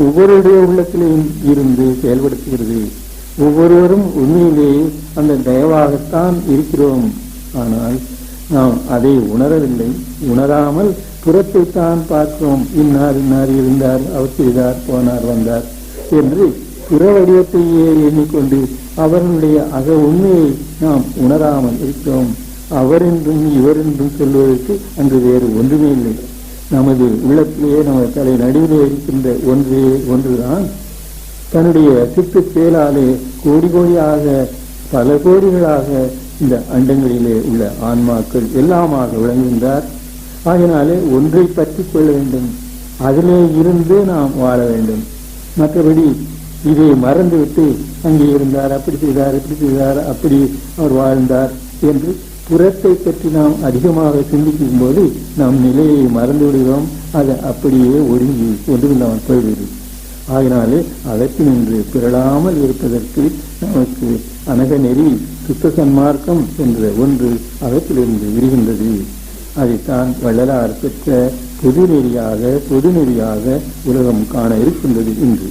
ஒவ்வொருடைய உள்ளத்திலேயும் இருந்து செயல்படுத்துகிறது. ஒவ்வொருவரும் உண்மையிலேயே அந்த தயவாகத்தான் இருக்கிறோம். ஆனால் நாம் அதை உணரவில்லை. உணராமல் புறத்தைத்தான் பார்க்கிறோம். இன்னார் இன்னார் இருந்தார், அவர் செய்தார், போனார், வந்தார் என்று புற வடிவத்தையே எண்ணிக்கொண்டு அவர்களுடைய அக உண்மையை நாம் உணராமல் இருக்கிறோம். அவர் என்றும் இவர் என்றும் சொல்வதற்கு அன்று வேறு ஒன்றுமே இல்லை. நமது உள்ளத்திலேயே நமது தலை நடுவிலே இருக்கின்ற ஒன்றே ஒன்றுதான். தன்னுடைய சித்து செயலாலே கோடி கோடியாக பல கோடிகளாக இந்த அண்டங்களிலே உள்ள ஆன்மாக்கள் எல்லாமாக விளங்குகின்றார். ஆகினாலே ஒன்றை பற்றி கொள்ள வேண்டும், அதிலே இருந்து நாம் வாழ வேண்டும். மற்றபடி இதை மறந்துவிட்டு அங்கே இருந்தார், அப்படி செய்தார், இப்படி செய்தார், அப்படி அவர் வாழ்ந்தார் என்று புறத்தை பற்றி நாம் அதிகமாக சிந்திக்கும் போது நம் நிலையை மறந்து விடுகிறோம். அது அப்படியே ஒடுங்கி ஒன்றுமில்லாமல் போய்விடுது. ஆகினாலே அதற்கு நின்று பிறழாமல் இருப்பதற்கு நமக்கு அனக நெறி சுத்த சன்மார்க்கம் என்ற ஒன்று அகத்திலிருந்து விரிகின்றது. அதைத்தான் வள்ளலார் பெற்ற பொது நெறியாக உலகம் காண இருக்கின்றது இன்று.